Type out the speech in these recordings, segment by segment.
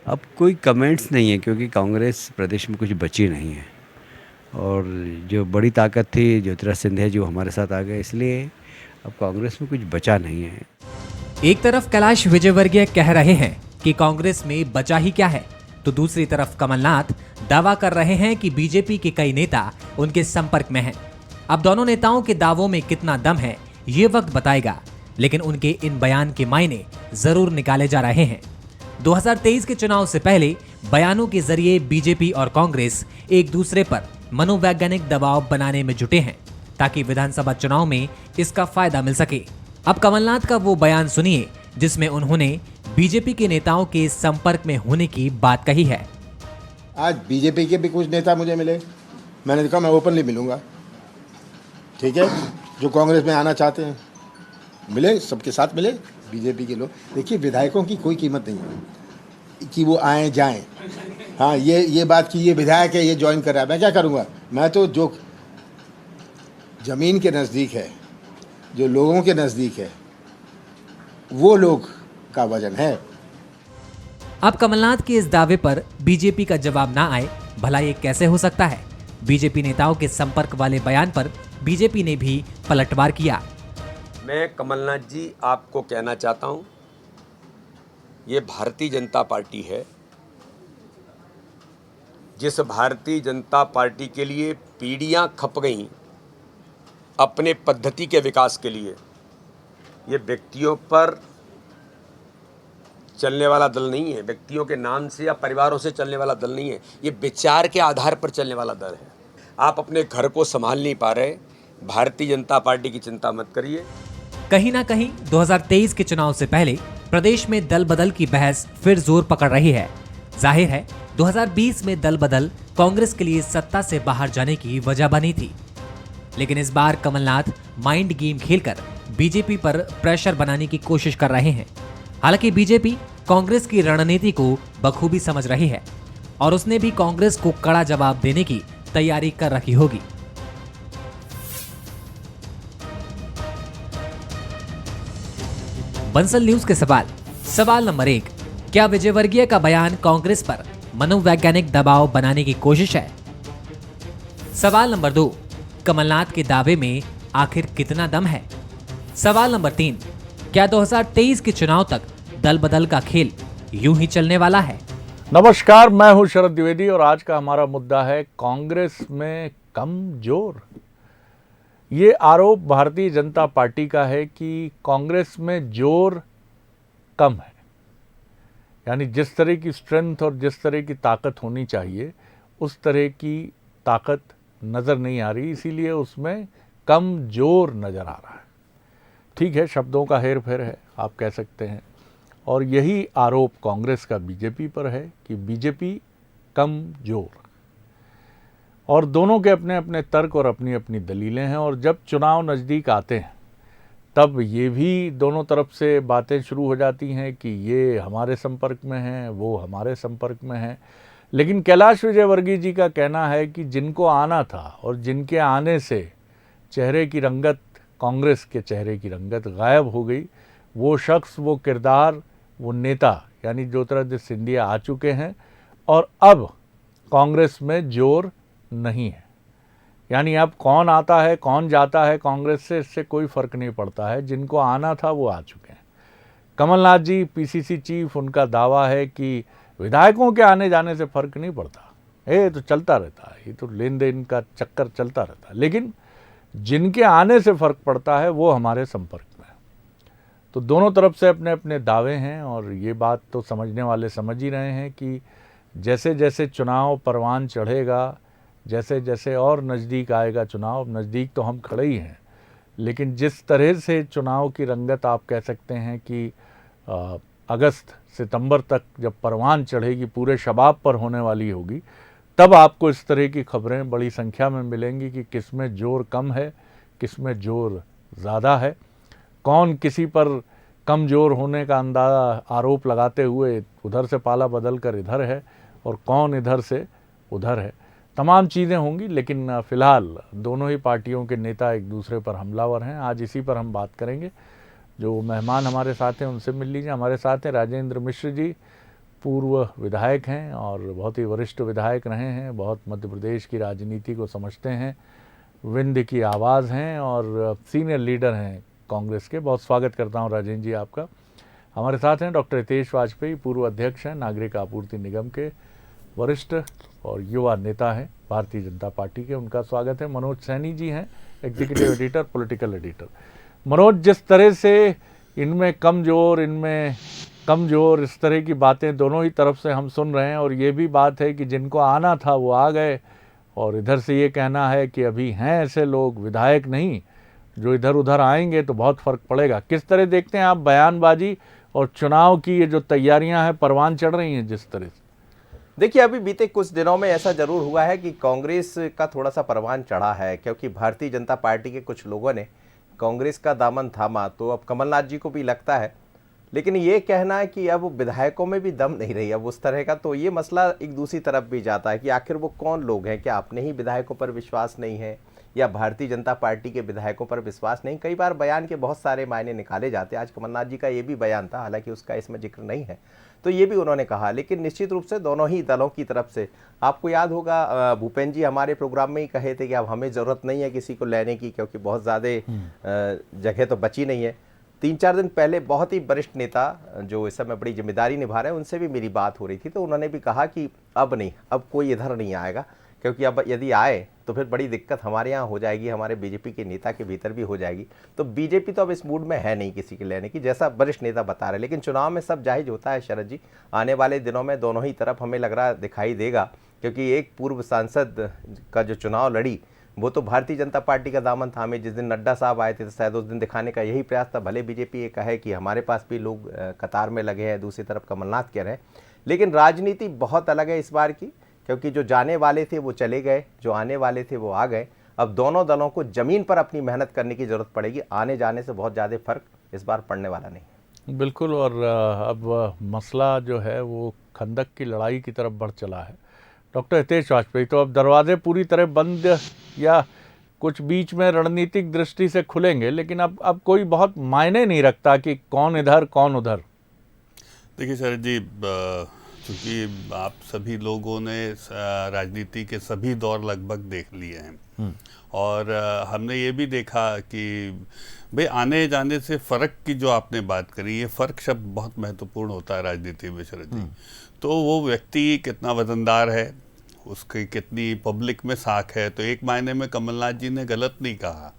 अब कोई कमेंट्स नहीं है क्योंकि कांग्रेस प्रदेश में कुछ बची नहीं है। और जो बड़ी ताकत थी ज्योतिराज सिंधिया जी वो हमारे साथ आ गए, इसलिए अब कांग्रेस में कुछ बचा नहीं है। एक तरफ कैलाश विजयवर्गीय कह रहे हैं कि कांग्रेस में बचा ही क्या है, तो दूसरी तरफ कमलनाथ दावा कर रहे हैं कि बीजेपी के कई नेता उनके संपर्क में हैं। अब दोनों नेताओं के दावों में कितना दम है ये वक्त बताएगा, लेकिन उनके इन बयान के मायने जरूर निकाले जा रहे हैं। 2023 के चुनाव से पहले बयानों के जरिए बीजेपी और कांग्रेस एक दूसरे पर मनोवैज्ञानिक दबाव बनाने में जुटे हैं ताकि विधानसभा चुनाव में इसका फायदा मिल सके। अब कमलनाथ का वो बयान सुनिए जिसमें उन्होंने बीजेपी के नेताओं के संपर्क में होने की बात कही है। आज बीजेपी के भी कुछ नेता मुझे मिले, मैंने कहा मैं ओपनली मिलूंगा, ठीक है। जो कांग्रेस में आना चाहते हैं मिले, सबके साथ मिले। बीजेपी के लोग, देखिए विधायकों की कोई कीमत नहीं है कि वो आए जाएं। हाँ, ये बात कि ये विधायक है, ये ज्वाइन कर रहा है, मैं क्या करूँगा। मैं तो जो ज़मीन के नज़दीक है, जो लोगों के नज़दीक है, वो लोग का वजन है। अब कमलनाथ के इस दावे पर बीजेपी का जवाब ना आए, भला ये कैसे हो सकता है। बीजेपी नेताओं के संपर्क वाले बयान पर बीजेपी ने भी पलटवार किया। मैं कमलनाथ जी आपको कहना चाहता हूं, ये भारतीय जनता पार्टी है। जिस भारतीय जनता पार्टी के लिए पीढ़ियां खप गईं अपने पद्धति के विकास के लिए, ये व्यक्तियों पर चलने वाला दल नहीं है, व्यक्तियों के नाम से या परिवारों से चलने वाला दल नहीं है, ये विचार के आधार पर चलने वाला दल है। आप अपने घर को संभाल नहीं पा रहे, भारतीय जनता पार्टी की चिंता मत करिए। कहीं ना कहीं 2023 के चुनाव से पहले प्रदेश में दल बदल की बहस फिर जोर पकड़ रही है। जाहिर है 2020 में दल बदल कांग्रेस के लिए सत्ता से बाहर जाने की वजह बनी थी, लेकिन इस बार कमलनाथ माइंड गेम खेलकर बीजेपी पर प्रेशर बनाने की कोशिश कर रहे हैं। हालांकि बीजेपी कांग्रेस की रणनीति को बखूबी समझ रही है और उसने भी कांग्रेस को कड़ा जवाब देने की तैयारी कर रखी होगी। बंसल न्यूज के सवाल नंबर 1, क्या विजयवर्गीय का बयान कांग्रेस पर मनोवैज्ञानिक दबाव बनाने की कोशिश है? सवाल नंबर 2, कमलनाथ के दावे में आखिर कितना दम है? सवाल नंबर 3, क्या 2023 के चुनाव तक दल बदल का खेल यूं ही चलने वाला है? नमस्कार, मैं हूं शरद द्विवेदी और आज का हमारा मुद्दा है कांग्रेस में कमजोर। ये आरोप भारतीय जनता पार्टी का है कि कांग्रेस में जोर कम है, यानी जिस तरह की स्ट्रेंथ और जिस तरह की ताकत होनी चाहिए उस तरह की ताकत नज़र नहीं आ रही, इसीलिए उसमें कम जोर नज़र आ रहा है। ठीक है, शब्दों का हेर फेर है, आप कह सकते हैं, और यही आरोप कांग्रेस का बीजेपी पर है कि बीजेपी कम जोर। और दोनों के अपने अपने तर्क और अपनी अपनी दलीलें हैं, और जब चुनाव नज़दीक आते हैं तब ये भी दोनों तरफ से बातें शुरू हो जाती हैं कि ये हमारे संपर्क में हैं, वो हमारे संपर्क में हैं। लेकिन कैलाश विजयवर्गीय जी का कहना है कि जिनको आना था और जिनके आने से चेहरे की रंगत, कांग्रेस के चेहरे की रंगत गायब हो गई, वो शख्स, वो किरदार, वो नेता यानी ज्योतिरादित्य सिंधिया आ चुके हैं और अब कांग्रेस में जोर नहीं है। यानी अब कौन आता है कौन जाता है कांग्रेस से, इससे कोई फर्क नहीं पड़ता है, जिनको आना था वो आ चुके हैं। कमलनाथ जी पीसीसी चीफ, उनका दावा है कि विधायकों के आने जाने से फर्क नहीं पड़ता, ये तो चलता रहता है, ये तो लेन देन का चक्कर चलता रहता है, लेकिन जिनके आने से फर्क पड़ता है वो हमारे संपर्क में है। तो दोनों तरफ से अपने अपने दावे हैं और ये बात तो समझने वाले समझ ही रहे हैं कि जैसे जैसे चुनाव परवान चढ़ेगा, जैसे जैसे और नज़दीक आएगा चुनाव, नज़दीक तो हम खड़े ही हैं, लेकिन जिस तरह से चुनाव की रंगत आप कह सकते हैं कि अगस्त सितंबर तक जब परवान चढ़ेगी, पूरे शबाब पर होने वाली होगी, तब आपको इस तरह की खबरें बड़ी संख्या में मिलेंगी कि किस में जोर कम है, किस में जोर ज़्यादा है, कौन किसी पर कम जोर होने का अंदाज़ा आरोप लगाते हुए उधर से पाला बदल कर इधर है और कौन इधर से उधर है। तमाम चीज़ें होंगी, लेकिन फ़िलहाल दोनों ही पार्टियों के नेता एक दूसरे पर हमलावर हैं। आज इसी पर हम बात करेंगे। जो मेहमान हमारे साथ हैं उनसे मिल लीजिए। हमारे साथ हैं राजेंद्र मिश्र जी, पूर्व विधायक हैं और बहुत ही वरिष्ठ विधायक रहे हैं, बहुत मध्य प्रदेश की राजनीति को समझते हैं, विंध्य की आवाज़ हैं और सीनियर लीडर हैं कांग्रेस के। बहुत स्वागत करता हूं राजेंद्र जी आपका। हमारे साथ हैं डॉक्टर हितेश वाजपेयी, पूर्व अध्यक्ष हैं नागरिक आपूर्ति निगम के, वरिष्ठ और युवा नेता हैं भारतीय जनता पार्टी के, उनका स्वागत है। मनोज सैनी जी हैं, executive editor, political editor. Manoj, जिस तरह से इनमें कमजोर इस तरह की बातें दोनों ही तरफ से हम सुन रहे हैं, और ये भी बात है कि जिनको आना था वो आ गए, और इधर से ये कहना है कि अभी हैं ऐसे लोग, विधायक नहीं, जो इधर उधर आएंगे तो बहुत फ़र्क पड़ेगा। किस तरह देखते हैं आप बयानबाजी और चुनाव की ये जो तैयारियां हैं, परवान चढ़ रही हैं जिस तरह से? देखिए, अभी बीते कुछ दिनों में ऐसा जरूर हुआ है कि कांग्रेस का थोड़ा सा परवान चढ़ा है, क्योंकि भारतीय जनता पार्टी के कुछ लोगों ने कांग्रेस का दामन थामा, तो अब कमलनाथ जी को भी लगता है। लेकिन ये कहना है कि अब विधायकों में भी दम नहीं रही अब उस तरह का, तो ये मसला एक दूसरी तरफ भी जाता है कि आखिर वो कौन लोग हैं, क्या अपने ही विधायकों पर विश्वास नहीं है या भारतीय जनता पार्टी के विधायकों पर विश्वास नहीं। कई बार बयान के बहुत सारे मायने निकाले जाते हैं। आज कमलनाथ जी का ये भी बयान था, हालांकि उसका इसमें जिक्र नहीं है, तो ये भी उन्होंने कहा। लेकिन निश्चित रूप से दोनों ही दलों की तरफ से, आपको याद होगा भूपेंद्र जी हमारे प्रोग्राम में ही कहे थे कि अब हमें ज़रूरत नहीं है किसी को लेने की, क्योंकि बहुत ज़्यादा जगह तो बची नहीं है। 3-4 दिन पहले बहुत ही वरिष्ठ नेता जो इस समय बड़ी जिम्मेदारी निभा रहे हैं, उनसे भी मेरी बात हो रही थी, तो उन्होंने भी कहा कि अब नहीं, अब कोई इधर नहीं आएगा, क्योंकि अब यदि आए तो फिर बड़ी दिक्कत हमारे यहाँ हो जाएगी, हमारे बीजेपी के नेता के भीतर भी हो जाएगी। तो बीजेपी तो अब इस मूड में है नहीं किसी के लेने की, जैसा वरिष्ठ नेता बता रहे। लेकिन चुनाव में सब जायज़ होता है शरद जी, आने वाले दिनों में दोनों ही तरफ हमें लग रहा दिखाई देगा, क्योंकि एक पूर्व सांसद का जो चुनाव लड़ी वो तो भारतीय जनता पार्टी का दामन थामे। जिस दिन नड्डा साहब आए थे तो शायद उस दिन दिखाने का यही प्रयास था, भले बीजेपी ये कहे कि हमारे पास भी लोग कतार में लगे हैं, दूसरी तरफ कमलनाथ कह रहे हैं। लेकिन राजनीति बहुत अलग है इस बार की, क्योंकि जो जाने वाले थे वो चले गए, जो आने वाले थे वो आ गए। अब दोनों दलों को ज़मीन पर अपनी मेहनत करने की ज़रूरत पड़ेगी, आने जाने से बहुत ज़्यादा फर्क इस बार पड़ने वाला नहीं। बिल्कुल, और अब मसला जो है वो खंदक की लड़ाई की तरफ बढ़ चला है। डॉक्टर हितेश वाजपेयी, तो अब दरवाजे पूरी तरह बंद या कुछ बीच में रणनीतिक दृष्टि से खुलेंगे, लेकिन अब कोई बहुत मायने नहीं रखता कि कौन इधर कौन उधर। देखिए शरद जी, चूँकि आप सभी लोगों ने राजनीति के सभी दौर लगभग देख लिए हैं, और हमने ये भी देखा कि भाई आने जाने से फ़र्क की जो आपने बात करी, ये फ़र्क शब्द बहुत महत्वपूर्ण होता है राजनीति में शरद जी। तो वो व्यक्ति कितना वजनदार है, उसकी कितनी पब्लिक में साख है। तो एक मायने में कमलनाथ जी ने गलत नहीं कहा,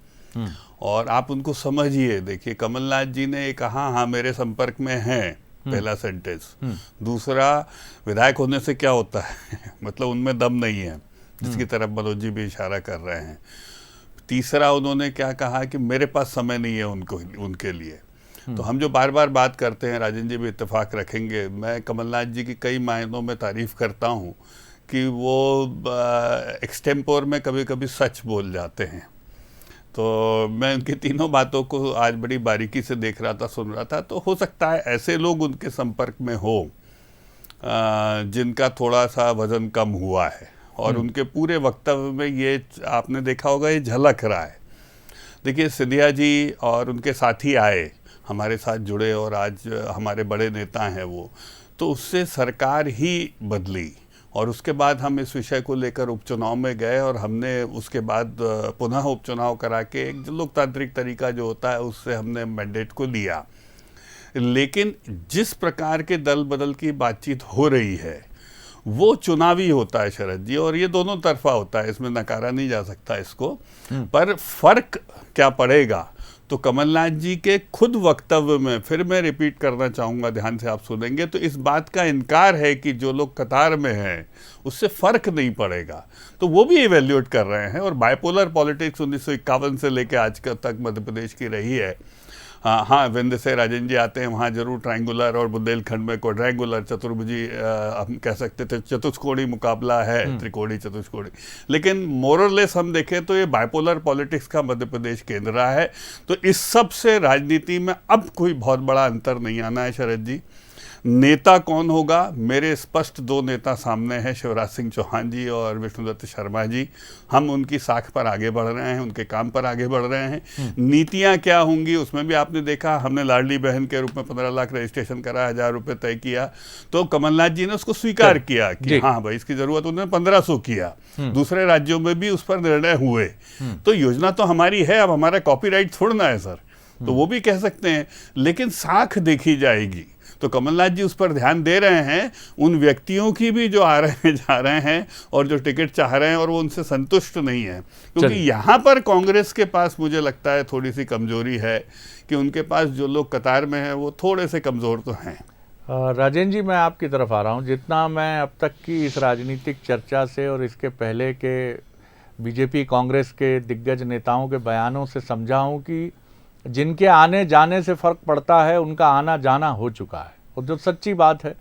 और आप उनको समझिए। देखिए, कमलनाथ जी ने कहा हाँ मेरे संपर्क में हैं, पहला सेंटेंस। दूसरा, विधायक होने से क्या होता है मतलब उनमें दम नहीं है, जिसकी तरफ मनोज जी भी इशारा कर रहे हैं। तीसरा, उन्होंने क्या कहा कि मेरे पास समय नहीं है उनके लिए। तो हम जो बार बार बात करते हैं, राजेंद्र जी भी इत्तेफाक रखेंगे, मैं कमलनाथ जी की कई मायनों में तारीफ़ करता हूँ कि वो एक्सटेम्पोर में कभी कभी सच बोल जाते हैं। तो मैं उनकी तीनों बातों को आज बड़ी बारीकी से देख रहा था, सुन रहा था। तो हो सकता है ऐसे लोग उनके संपर्क में हो जिनका थोड़ा सा वजन कम हुआ है, और उनके पूरे वक्तव्य में ये आपने देखा होगा, ये झलक रहा है। देखिए, सिंधिया जी और उनके साथी आए, हमारे साथ जुड़े, और आज हमारे बड़े नेता हैं वो, तो उससे सरकार ही बदली। और उसके बाद हम इस विषय को लेकर उपचुनाव में गए, और हमने उसके बाद पुनः उपचुनाव करा के एक जो लोकतांत्रिक तरीका जो होता है उससे हमने मैंडेट को लिया। लेकिन जिस प्रकार के दल बदल की बातचीत हो रही है वो चुनावी होता है शरद जी, और ये दोनों तरफा होता है, इसमें नकारा नहीं जा सकता इसको। पर फर्क क्या पड़ेगा, तो कमलनाथ जी के खुद वक्तव्य में, फिर मैं रिपीट करना चाहूँगा, ध्यान से आप सुनेंगे, तो इस बात का इनकार है कि जो लोग कतार में हैं उससे फ़र्क नहीं पड़ेगा। तो वो भी इवेल्यूएट कर रहे हैं। और बाइपोलर पॉलिटिक्स 1951 से लेकर आज तक मध्य प्रदेश की रही है। हाँ, विंध्य से राजेंद्र जी आते हैं, वहाँ जरूर ट्रायंगुलर, और बुंदेलखंड में क्वाड्रेंगुलर, चतुर्भुजी हम कह सकते थे, चतुष्कोणी मुकाबला है, त्रिकोणी चतुष्कोणी। लेकिन मोरलेस हम देखें तो ये बाइपोलर पॉलिटिक्स का मध्य प्रदेश केंद्र रहा है। तो इस सब से राजनीति में अब कोई बहुत बड़ा अंतर नहीं आना है शरद जी। नेता कौन होगा, मेरे स्पष्ट दो नेता सामने हैं, शिवराज सिंह चौहान जी और विष्णुदत्त शर्मा जी। हम उनकी साख पर आगे बढ़ रहे हैं, उनके काम पर आगे बढ़ रहे हैं। नीतियां क्या होंगी उसमें भी आपने देखा, हमने लाडली बहन के रूप में 15 लाख रजिस्ट्रेशन करा, 1000 रुपये तय किया, तो कमलनाथ जी ने उसको स्वीकार किया कि हाँ भाई इसकी जरूरत, उन्होंने 1500 किया। दूसरे राज्यों में भी उस पर निर्णय हुए। तो योजना तो हमारी है, अब हमारा कॉपीराइट छोड़ना है सर, तो वो भी कह सकते हैं, लेकिन साख देखी जाएगी। तो कमलनाथ जी उस पर ध्यान दे रहे हैं, उन व्यक्तियों की भी जो आ रहे हैं जा रहे हैं और जो टिकट चाह रहे हैं और वो उनसे संतुष्ट नहीं है, क्योंकि यहाँ पर कांग्रेस के पास मुझे लगता है थोड़ी सी कमजोरी है कि उनके पास जो लोग कतार में हैं वो थोड़े से कमज़ोर तो हैं। राजेंद्र जी, मैं आपकी तरफ आ रहा हूँ। जितना मैं अब तक की इस राजनीतिक चर्चा से और इसके पहले के बीजेपी कांग्रेस के दिग्गज नेताओं के बयानों से समझा हूँ कि जिनके आने जाने से फ़र्क पड़ता है उनका आना जाना हो चुका है, और जो सच्ची बात है।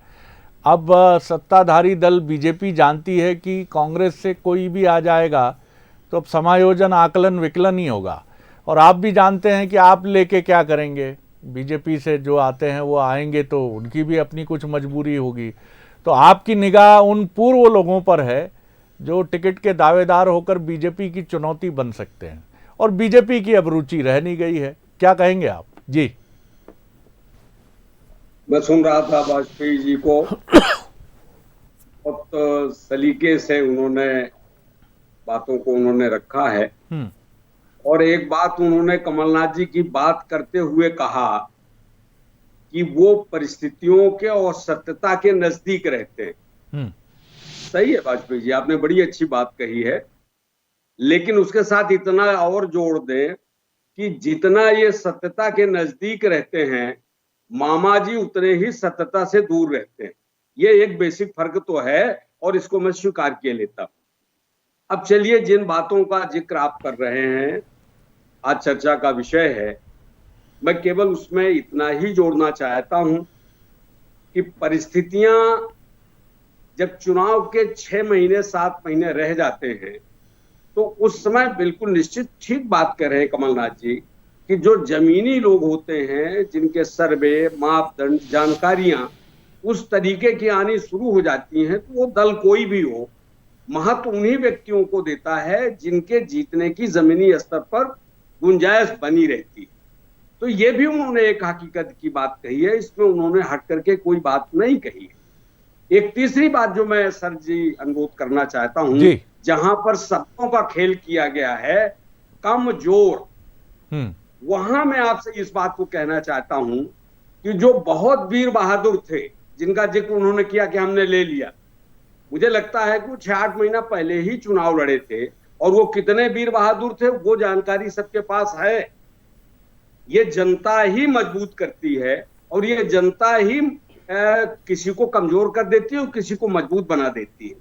अब सत्ताधारी दल बीजेपी जानती है कि कांग्रेस से कोई भी आ जाएगा तो अब समायोजन आकलन विकलन ही होगा, और आप भी जानते हैं कि आप लेके क्या करेंगे। बीजेपी से जो आते हैं वो आएंगे तो उनकी भी अपनी कुछ मजबूरी होगी। तो आपकी निगाह उन पूर्व लोगों पर है जो टिकट के दावेदार होकर बीजेपी की चुनौती बन सकते हैं, और बीजेपी की अब रुचि रह नहीं गई है। क्या कहेंगे आप जी? मैं सुन रहा था वाजपेयी जी को, बहुत सलीके से उन्होंने बातों को उन्होंने रखा है। और एक बात उन्होंने कमलनाथ जी की बात करते हुए कहा कि वो परिस्थितियों के और सत्यता के नजदीक रहते हैं। सही है वाजपेयी जी, आपने बड़ी अच्छी बात कही है, लेकिन उसके साथ इतना और जोड़ दें कि जितना ये सत्यता के नजदीक रहते हैं, मामा जी उतने ही सत्यता से दूर रहते हैं। ये एक बेसिक फर्क तो है, और इसको मैं स्वीकार किए लेता हूं। अब चलिए, जिन बातों का जिक्र आप कर रहे हैं, आज चर्चा का विषय है, मैं केवल उसमें इतना ही जोड़ना चाहता हूं कि परिस्थितियां जब चुनाव के 6 महीने 7 महीने रह जाते हैं, तो उस समय बिल्कुल निश्चित ठीक बात कर रहे हैं कमलनाथ जी कि जो जमीनी लोग होते हैं, जिनके सर्वे, मापदंड, जानकारियां उस तरीके की आनी शुरू हो जाती हैं, तो वो दल कोई भी हो, महत्व उन्हीं व्यक्तियों को देता है जिनके जीतने की जमीनी स्तर पर गुंजाइश बनी रहती है। तो ये भी उन्होंने एक हकीकत की बात कही है, इसमें उन्होंने हट करके कोई बात नहीं कही है। एक तीसरी बात जो मैं सर जी अनुरोध करना चाहता हूं, जहां पर शब्दों का खेल किया गया है, कमजोर, वहां मैं आपसे इस बात को कहना चाहता हूं कि जो बहुत वीर बहादुर थे, जिनका जिक्र उन्होंने किया कि हमने ले लिया, मुझे लगता है कि 6-8 महीना पहले ही चुनाव लड़े थे, और वो कितने वीर बहादुर थे वो जानकारी सबके पास है। ये जनता ही मजबूत करती है, और ये जनता ही किसी को कमजोर कर देती है और किसी को मजबूत बना देती है।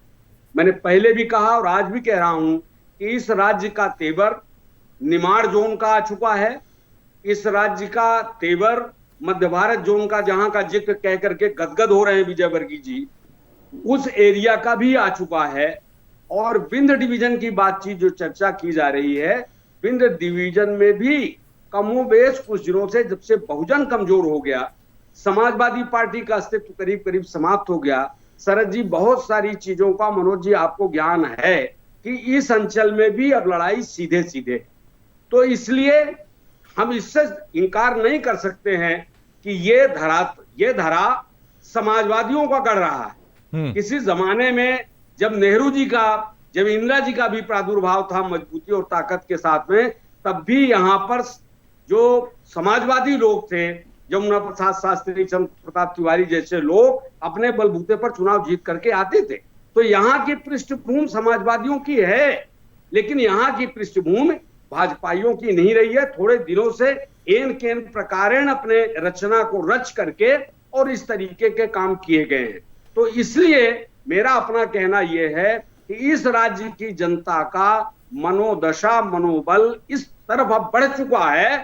मैंने पहले भी कहा और आज भी कह रहा हूं कि इस राज्य का तेवर निमाड़ जोन का आ चुका है। इस राज्य का तेवर मध्य भारत जोन का, जहां का जिक्र कह करके गदगद हो रहे हैं विजयवर्गीय जी, उस एरिया का भी आ चुका है। और विंध्य डिवीजन की बातचीत जो चर्चा की जा रही है, विंध्य डिवीजन में भी कमोबेश कुछ दिनों से, जब से बहुजन कमजोर हो गया, समाजवादी पार्टी का अस्तित्व करीब करीब समाप्त हो गया। शरद जी, बहुत सारी चीजों का, मनोज जी आपको ज्ञान है कि इस अंचल में भी अब लड़ाई सीधे सीधे, तो इसलिए हम इससे इनकार नहीं कर सकते हैं कि ये धरा समाजवादियों का गढ़ रहा है। किसी जमाने में जब नेहरू जी का, जब इंदिरा जी का भी प्रादुर्भाव था मजबूती और ताकत के साथ में, तब भी यहां पर जो समाजवादी लोग थे, यमुना प्रसाद शास्त्री, चंद्र प्रताप तिवारी जैसे लोग अपने बलबूते पर चुनाव जीत करके आते थे। तो यहाँ की पृष्ठभूमि समाजवादियों की है, लेकिन यहाँ की पृष्ठभूमि भाजपाइयों की नहीं रही है। थोड़े दिनों से एन केन प्रकारेण अपने रचना को रच करके और इस तरीके के काम किए गए हैं। तो इसलिए मेरा अपना कहना यह है कि इस राज्य की जनता का मनोदशा, मनोबल इस तरफ अब बढ़ चुका है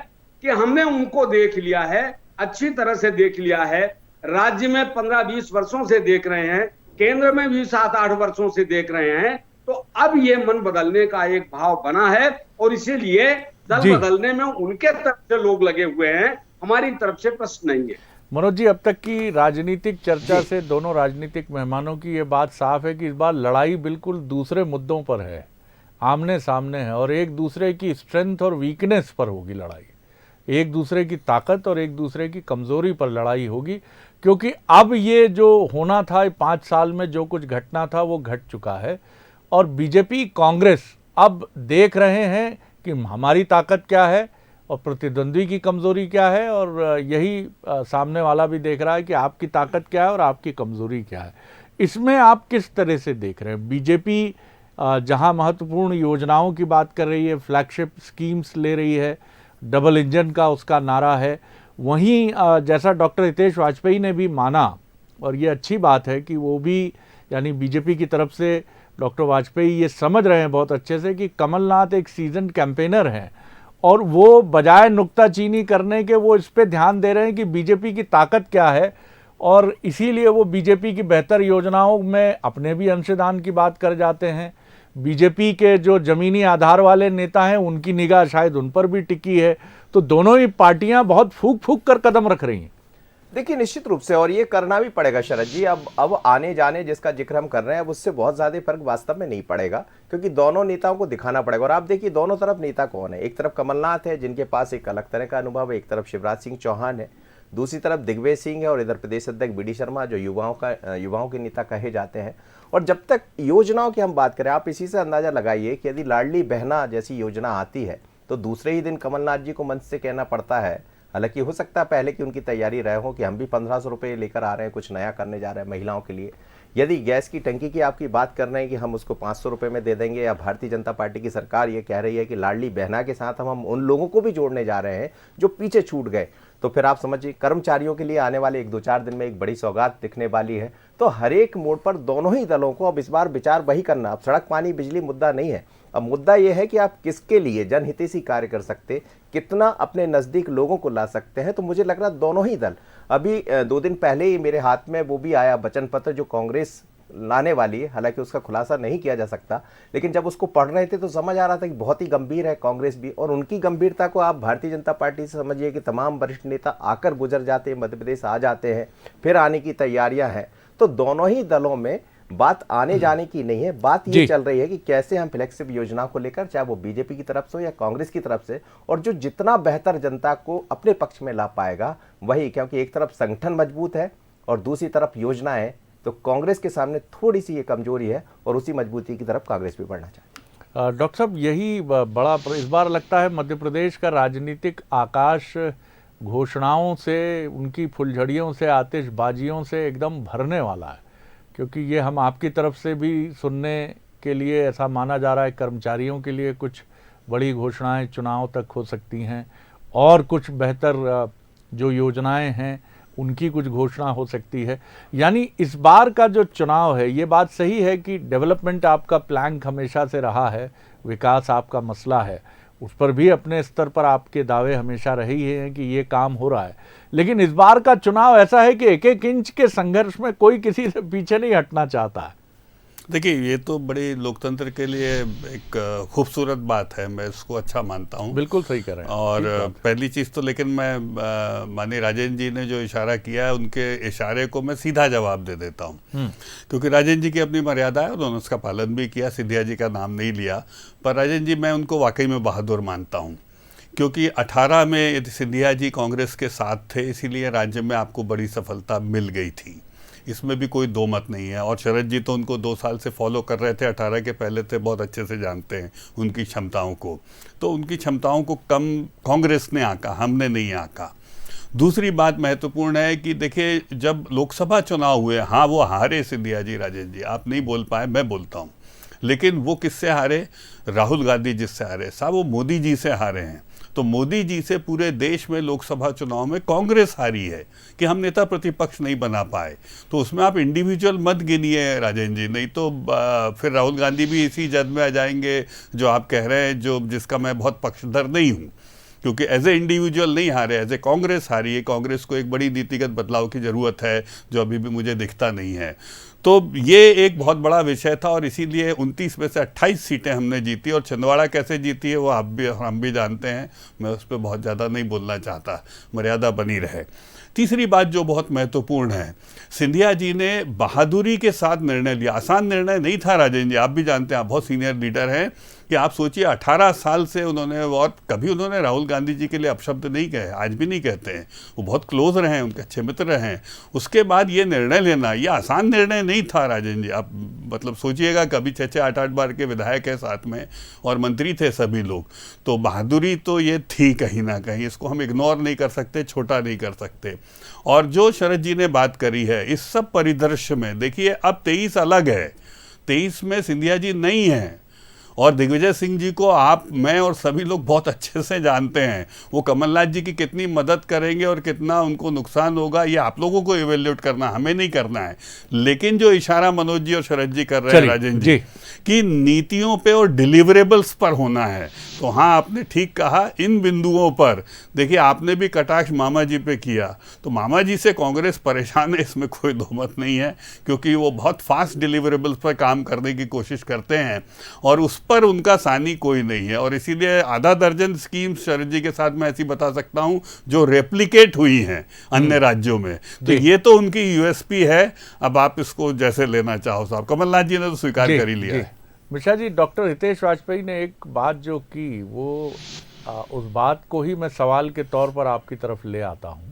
कि हमने उनको देख लिया है, अच्छी तरह से देख लिया है। राज्य में 15-20 वर्षों से देख रहे हैं, केंद्र में भी 7-8 वर्षों से देख रहे हैं। तो अब ये मन बदलने का एक भाव बना है, और इसीलिए दल बदलने में उनके तरफ से लोग लगे हुए हैं, हमारी तरफ से प्रश्न नहीं है। मनोज जी, अब तक की राजनीतिक चर्चा से दोनों राजनीतिक मेहमानों की ये बात साफ है कि इस बार लड़ाई बिल्कुल दूसरे मुद्दों पर है, आमने सामने है, और एक दूसरे की स्ट्रेंथ और वीकनेस पर होगी लड़ाई, एक दूसरे की ताकत और एक दूसरे की कमजोरी पर लड़ाई होगी। क्योंकि अब ये जो होना था 5 साल में, जो कुछ घटना था वो घट चुका है, और बीजेपी कांग्रेस अब देख रहे हैं कि हमारी ताकत क्या है और प्रतिद्वंद्वी की कमजोरी क्या है, और यही सामने वाला भी देख रहा है कि आपकी ताकत क्या है और आपकी कमजोरी क्या है। इसमें आप किस तरह से देख रहे हैं? बीजेपी जहां महत्वपूर्ण योजनाओं की बात कर रही है, फ्लैगशिप स्कीम्स ले रही है, डबल इंजन का उसका नारा है, वहीं जैसा डॉक्टर हितेश वाजपेयी ने भी माना, और ये अच्छी बात है कि वो भी, यानी बीजेपी की तरफ से डॉक्टर वाजपेयी ये समझ रहे हैं बहुत अच्छे से कि कमलनाथ एक सीजन्ड कैंपेनर हैं, और वो बजाय नुक्ताचीनी करने के वो इस पे ध्यान दे रहे हैं कि बीजेपी की ताकत क्या है, और इसीलिए वो बीजेपी की बेहतर योजनाओं में अपने भी अंशदान की बात कर जाते हैं। बीजेपी के जो जमीनी आधार वाले नेता हैं उनकी निगाह शायद उन पर भी टिकी है। तो दोनों ही पार्टियां बहुत फूक फूक कर कदम रख रही हैं। देखिए, निश्चित रूप से, और ये करना भी पड़ेगा शरद जी। अब आने जाने जिसका जिक्र हम कर रहे हैं, अब उससे बहुत ज्यादा फर्क वास्तव में नहीं पड़ेगा, क्योंकि दोनों नेताओं को दिखाना पड़ेगा। और आप देखिए दोनों तरफ नेता कौन है। एक तरफ कमलनाथ है, जिनके पास एक अलग तरह का अनुभव है, एक तरफ शिवराज सिंह चौहान है, दूसरी तरफ दिग्विजय सिंह है, और इधर प्रदेश अध्यक्ष बी डी शर्मा, जो युवाओं के नेता कहे जाते हैं। और जब तक योजनाओं की हम बात करें, आप इसी से अंदाजा लगाइए कि यदि लाडली बहना जैसी योजना आती है तो दूसरे ही दिन कमलनाथ जी को मंच से कहना पड़ता है, हालांकि हो सकता है पहले की उनकी तैयारी रहे हो कि हम भी 1500 रुपये लेकर आ रहे हैं, कुछ नया करने जा रहे हैं महिलाओं के लिए। यदि गैस की टंकी की आपकी बात कर रहे हैं कि हम उसको 500 रुपये में दे देंगे, या भारतीय जनता पार्टी की सरकार ये कह रही है कि लाडली बहना के साथ हम उन लोगों को भी जोड़ने जा रहे हैं जो पीछे छूट गए, तो फिर आप समझिए कर्मचारियों के लिए आने वाले 1-2-4 दिन में एक बड़ी सौगात दिखने वाली है। तो हर एक मोड़ पर दोनों ही दलों को अब इस बार विचार वही करना। अब सड़क पानी बिजली मुद्दा नहीं है, अब मुद्दा यह है कि आप किसके लिए जनहितैषी कार्य कर सकते, कितना अपने नजदीक लोगों को ला सकते हैं। तो मुझे लग रहा है दोनों ही दल, अभी 2 दिन पहले ही मेरे हाथ में वो भी आया वचन पत्र जो कांग्रेस लाने वाली है, हालांकि उसका खुलासा नहीं किया जा सकता, लेकिन जब उसको पढ़ रहे थे तो समझ आ रहा था कि बहुत ही गंभीर है कांग्रेस भी। और उनकी गंभीरता को आप भारतीय जनता पार्टी से समझिए कि तमाम वरिष्ठ नेता आकर गुजर जाते हैं, मध्य प्रदेश आ जाते हैं, फिर आने की तैयारियां हैं। तो दोनों ही दलों में बात आने जाने की नहीं है, बात ये चल रही है कि कैसे हम फ्लेक्सिबल योजना को लेकर, चाहे वो बीजेपी की तरफ से हो या कांग्रेस की तरफ से, और जो जितना बेहतर जनता को अपने पक्ष में ला पाएगा वही, क्योंकि एक तरफ संगठन मजबूत है और दूसरी तरफ योजनाएं, तो कांग्रेस के सामने थोड़ी सी ये कमजोरी है और उसी मजबूती की तरफ कांग्रेस भी बढ़ना चाहिए। डॉक्टर साहब, यही बड़ा इस बार लगता है मध्य प्रदेश का राजनीतिक आकाश घोषणाओं से, उनकी फुलझड़ियों से, आतिशबाजियों से एकदम भरने वाला है, क्योंकि ये हम आपकी तरफ से भी सुनने के लिए ऐसा माना जा रहा है, कर्मचारियों के लिए कुछ बड़ी घोषणाएं चुनाव तक हो सकती हैं, और कुछ बेहतर जो योजनाएं हैं उनकी कुछ घोषणा हो सकती है। यानी इस बार का जो चुनाव है, ये बात सही है कि डेवलपमेंट आपका प्लैंक हमेशा से रहा है, विकास आपका मसला है, उस पर भी अपने स्तर पर आपके दावे हमेशा रहे ही हैं कि ये काम हो रहा है। लेकिन इस बार का चुनाव ऐसा है कि एक एक इंच के संघर्ष में कोई किसी से पीछे नहीं हटना चाहता है। देखिए, ये तो बड़ी लोकतंत्र के लिए एक खूबसूरत बात है, मैं इसको अच्छा मानता हूँ। बिल्कुल सही कह रहे हैं। और पहली चीज़ तो, लेकिन मैं माननीय राजेंद्र जी ने जो इशारा किया है, उनके इशारे को मैं सीधा जवाब दे देता हूँ, क्योंकि राजेंद्र जी की अपनी मर्यादा है, उन्होंने उसका पालन भी किया, सिंधिया जी का नाम नहीं लिया। पर राजेंद्र जी, मैं उनको वाकई में बहादुर मानता हूँ, क्योंकि 18 में सिंधिया जी कांग्रेस के साथ थे, इसीलिए राज्य में आपको बड़ी सफलता मिल गई थी, इसमें भी कोई दो मत नहीं है। और शरद जी तो उनको 2 साल से फॉलो कर रहे थे, 18 के पहले थे, बहुत अच्छे से जानते हैं उनकी क्षमताओं को। तो उनकी क्षमताओं को कम कांग्रेस ने आंका, हमने नहीं आंका। दूसरी बात महत्वपूर्ण है कि देखिए, जब लोकसभा चुनाव हुए, हाँ वो हारे सिंधिया जी, राजेंद्र जी आप नहीं बोल पाए, मैं बोलता हूँ, लेकिन वो किससे हारे? राहुल गांधी जिससे हारे साहब, वो मोदी जी से हारे हैं। तो मोदी जी से पूरे देश में लोकसभा चुनाव में कांग्रेस हारी है कि हम नेता प्रतिपक्ष नहीं बना पाए। तो उसमें आप इंडिविजुअल मत गिनिए राजेंद्र जी, नहीं तो फिर राहुल गांधी भी इसी जद में आ जाएंगे जो आप कह रहे हैं, जिसका मैं बहुत पक्षधर नहीं हूँ। क्योंकि एज ए इंडिविजुअल नहीं हारे, एज ए कांग्रेस हारी है। कांग्रेस को एक बड़ी नीतिगत बदलाव की ज़रूरत है जो अभी भी मुझे दिखता नहीं है। तो ये एक बहुत बड़ा विषय था और इसीलिए 29 में से 28 सीटें हमने जीती। और छिंदवाड़ा कैसे जीती है वो हम भी जानते हैं, मैं उस पर बहुत ज़्यादा नहीं बोलना चाहता, मर्यादा बनी रहे। तीसरी बात जो बहुत महत्वपूर्ण है, सिंधिया जी ने बहादुरी के साथ निर्णय लिया। आसान निर्णय नहीं था राजेंद्र जी, आप भी जानते हैं, आप बहुत सीनियर लीडर हैं, कि आप सोचिए 18 साल से उन्होंने, और कभी उन्होंने राहुल गांधी जी के लिए अपशब्द नहीं कहे, आज भी नहीं कहते हैं, वो बहुत क्लोज रहे हैं, उनके अच्छे मित्र रहे हैं। उसके बाद ये निर्णय लेना, ये आसान निर्णय नहीं था राजेंद्र जी। आप मतलब सोचिएगा, कभी 6-6, 8-8 बार के विधायक हैं साथ में और मंत्री थे सभी लोग, तो बहादुरी तो ये थी कहीं ना कहीं, इसको हम इग्नोर नहीं कर सकते, छोटा नहीं कर सकते। और जो शरद जी ने बात करी है, इस सब परिदृश्य में देखिए, अब 23 अलग है, 23 में सिंधिया जी नहीं है, और दिग्विजय सिंह जी को आप, मैं और सभी लोग बहुत अच्छे से जानते हैं। वो कमलनाथ जी की कितनी मदद करेंगे और कितना उनको नुकसान होगा, ये आप लोगों को इवेल्यूएट करना, हमें नहीं करना है। लेकिन जो इशारा मनोज जी और शरद जी कर रहे हैं राजेंद्र जी, कि नीतियों पे और डिलीवरेबल्स पर होना है, तो हाँ, आपने ठीक कहा, इन बिंदुओं पर देखिए, आपने भी कटाक्ष मामा जी पे किया, तो मामा जी से कांग्रेस परेशान है, इसमें कोई दोमत नहीं है, क्योंकि वो बहुत फास्ट डिलीवरेबल्स पर काम करने की कोशिश करते हैं और उस पर उनका सानी कोई नहीं है। और इसीलिए आधा दर्जन स्कीम्स शरद जी के साथ मैं ऐसी बता सकता हूं जो रेप्लिकेट हुई हैं अन्य राज्यों में, तो ये तो उनकी यूएसपी है। अब आप इसको जैसे लेना चाहो साहब, कमलनाथ जी ने तो स्वीकार कर ही लिया है। मिश्रा जी, डॉक्टर हितेश वाजपेयी ने एक बात जो की, वो उस बात को ही मैं सवाल के तौर पर आपकी तरफ ले आता हूं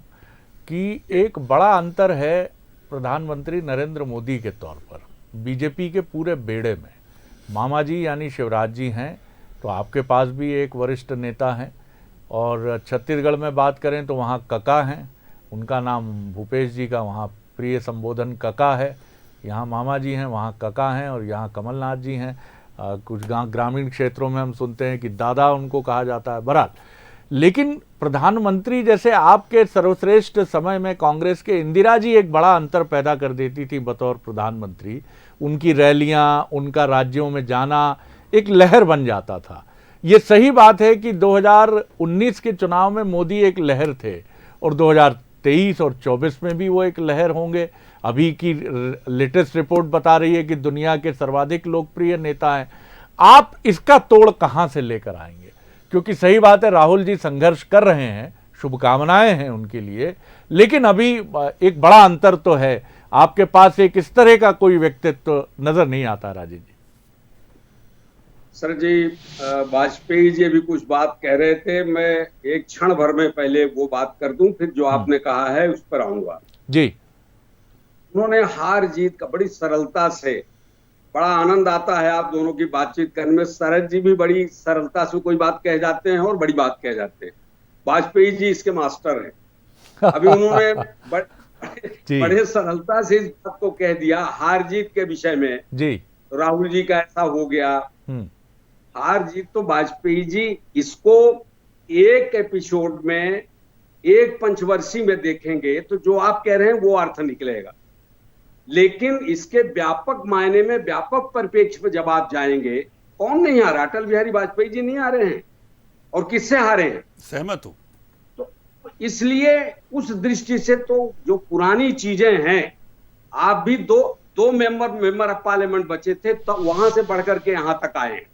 कि एक बड़ा अंतर है प्रधानमंत्री नरेंद्र मोदी के तौर पर बीजेपी के पूरे बेड़े में। मामा जी यानी शिवराज जी हैं, तो आपके पास भी एक वरिष्ठ नेता हैं, और छत्तीसगढ़ में बात करें तो वहाँ कका हैं, उनका नाम भूपेश जी का वहाँ प्रिय संबोधन कका है। यहाँ मामा जी हैं, वहाँ कका हैं, और यहाँ कमलनाथ जी हैं। कुछ ग्रामीण क्षेत्रों में हम सुनते हैं कि दादा उनको कहा जाता है। बहरहाल, लेकिन प्रधानमंत्री जैसे आपके सर्वश्रेष्ठ समय में कांग्रेस के इंदिरा जी एक बड़ा अंतर पैदा कर देती थी बतौर प्रधानमंत्री। उनकी रैलियां, उनका राज्यों में जाना एक लहर बन जाता था। ये सही बात है कि 2019 के चुनाव में मोदी एक लहर थे, और 2023 और 24 में भी वो एक लहर होंगे। अभी की लेटेस्ट रिपोर्ट बता रही है कि दुनिया के सर्वाधिक लोकप्रिय नेता हैं। आप इसका तोड़ कहां से लेकर आएंगे? क्योंकि सही बात है, राहुल जी संघर्ष कर रहे हैं, शुभकामनाएं हैं उनके लिए, लेकिन अभी एक बड़ा अंतर तो है। आपके पास एक इस तरह का कोई व्यक्तित्व नजर नहीं आता राजीव जी। सर जी, वाजपेयी जी अभी कुछ बात कह रहे थे, मैं एक क्षण भर में पहले वो बात कर दूं, फिर जो आपने कहा है उस पर आऊंगा जी। उन्होंने हार जीत का बड़ी सरलता से, बड़ा आनंद आता है आप दोनों की बातचीत करने में। शरद जी भी बड़ी सरलता से कोई बात कह जाते हैं और बड़ी बात कह जाते हैं। वाजपेयी जी इसके मास्टर हैं। अभी उन्होंने बड़े सरलता से इस बात को कह दिया, हार जीत के विषय में जी, राहुल जी का ऐसा हो गया। हार जीत तो वाजपेयी जी इसको एक एपिसोड में, एक पंचवर्षीय में देखेंगे तो जो आप कह रहे हैं वो अर्थ निकलेगा, लेकिन इसके व्यापक मायने में, व्यापक परिप्रेक्ष्य में जब आप जाएंगे, कौन नहीं हारा? अटल बिहारी वाजपेयी जी नहीं हारे हैं, और किससे हारे हैं? सहमत हूं। तो इसलिए उस दृष्टि से तो जो पुरानी चीजें हैं, आप भी दो मेंबर ऑफ पार्लियामेंट बचे थे, तो वहां से बढ़कर के यहां तक आए,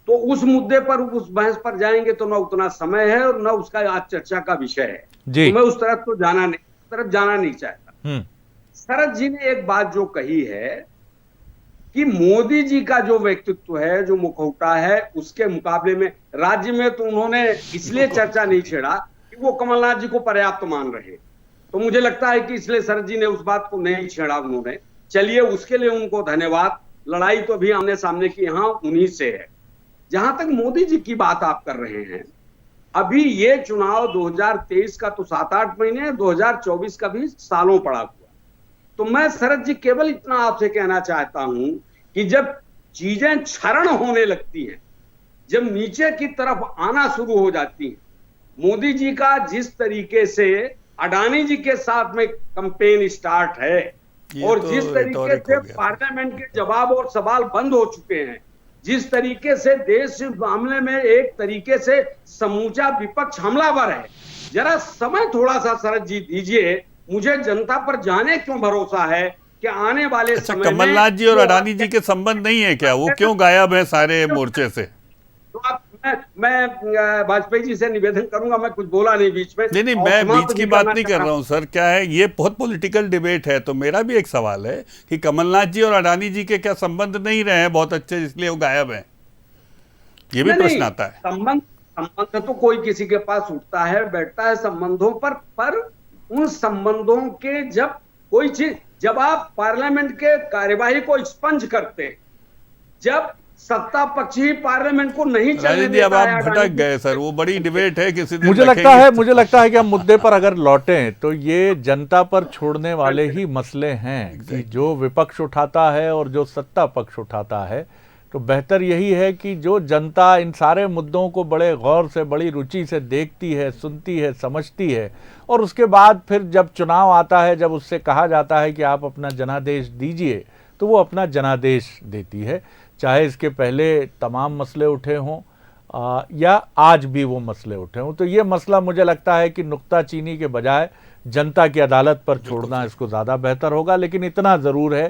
तो उस मुद्दे पर, उस बहस पर जाएंगे तो ना उतना समय है और ना उसका आज चर्चा का विषय है। तो मैं उस तरफ तो जाना नहीं चाहता। शरद जी ने एक बात जो कही है कि मोदी जी का जो व्यक्तित्व है, जो मुखौटा है, उसके मुकाबले में राज्य में तो उन्होंने इसलिए चर्चा नहीं छेड़ा कि वो कमलनाथ जी को पर्याप्त मान रहे, तो मुझे लगता है कि इसलिए शरद जी ने उस बात को नहीं छेड़ा उन्होंने। चलिए, उसके लिए उनको धन्यवाद। लड़ाई तो भी आमने सामने की यहां उन्हीं से है। जहां तक मोदी जी की बात आप कर रहे हैं, अभी ये चुनाव 2023 का तो 7-8 महीने, 2024 का भी सालों पड़ा हुआ। तो मैं शरद जी केवल इतना आपसे कहना चाहता हूं कि जब चीजें क्षरण होने लगती हैं, जब नीचे की तरफ आना शुरू हो जाती हैं, मोदी जी का जिस तरीके से अडानी जी के साथ में कैंपेन स्टार्ट है, और जिस तरीके से पार्लियामेंट के जवाब और सवाल बंद हो चुके हैं, जिस तरीके से देश मामले में एक तरीके से समूचा विपक्ष हमलावर है, जरा समय थोड़ा सा शरद जी दीजिए। मुझे जनता पर जाने क्यों भरोसा है कि आने वाले अच्छा, समय में कमलनाथ जी और अडानी जी के संबंध नहीं है क्या? वो क्यों गायब है सारे मोर्चे से? तो आप मैं वाजपेयी जी से निवेदन करूंगा, मैं कुछ बोला नहीं बीच में। नहीं, मैं बीच की बात नहीं कर रहा हूं सर। क्या है, ये बहुत पॉलिटिकल डिबेट है, तो मेरा भी एक सवाल है कि कमलनाथ जी और अडानी जी के क्या संबंध नहीं रहे हैं बहुत अच्छे, इसलिए वो गायब हैं? ये भी प्रश्न आता है। संबंध तो कोई किसी के पास उठता है बैठता है संबंधों पर उन संबंधों के जब आप पार्लियामेंट के कार्यवाही को स्पंज करते, जब सत्ता पक्ष ही पार्लियामेंट को नहीं चलने देता है। अब आप भटक गए सर, वो बड़ी डिबेट है, किसी दिन मुझे लगता है कि हम मुद्दे पर अगर लौटें तो ये जनता पर छोड़ने वाले ही मसले हैं कि जो विपक्ष उठाता है और जो सत्ता पक्ष उठाता है। तो बेहतर यही है कि जो जनता इन सारे मुद्दों को बड़े गौर से, बड़ी रुचि से देखती है, सुनती है, समझती है, और उसके बाद फिर जब चुनाव आता है, जब उससे कहा जाता है कि आप अपना जनादेश दीजिए, तो वो अपना जनादेश देती है। चाहे इसके पहले तमाम मसले उठे हों या आज भी वो मसले उठे हों। तो ये मसला मुझे लगता है कि नुक्ताचीनी के बजाय जनता की अदालत पर छोड़ना इसको ज़्यादा बेहतर होगा। लेकिन इतना ज़रूर है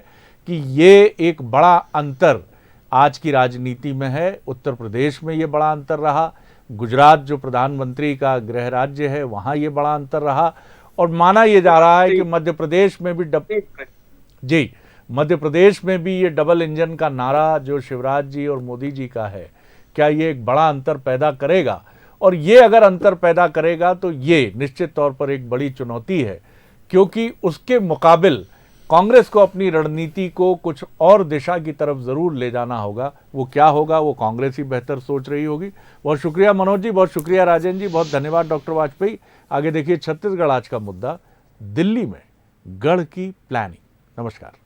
कि ये एक बड़ा अंतर आज की राजनीति में है। उत्तर प्रदेश में ये बड़ा अंतर रहा, गुजरात जो प्रधानमंत्री का गृह राज्य है वहाँ ये बड़ा अंतर रहा, और माना ये जा रहा है कि मध्य प्रदेश में भी मध्य प्रदेश में भी ये डबल इंजन का नारा जो शिवराज जी और मोदी जी का है, क्या ये एक बड़ा अंतर पैदा करेगा? और ये अगर अंतर पैदा करेगा तो ये निश्चित तौर पर एक बड़ी चुनौती है, क्योंकि उसके मुकाबिल कांग्रेस को अपनी रणनीति को कुछ और दिशा की तरफ ज़रूर ले जाना होगा। वो क्या होगा वो कांग्रेस ही बेहतर सोच रही होगी। बहुत शुक्रिया मनोज जी, बहुत शुक्रिया राजेंद्र जी, बहुत धन्यवाद डॉक्टर वाजपेयी। आगे देखिए छत्तीसगढ़ आज का मुद्दा, दिल्ली में गढ़ की प्लानिंग। नमस्कार।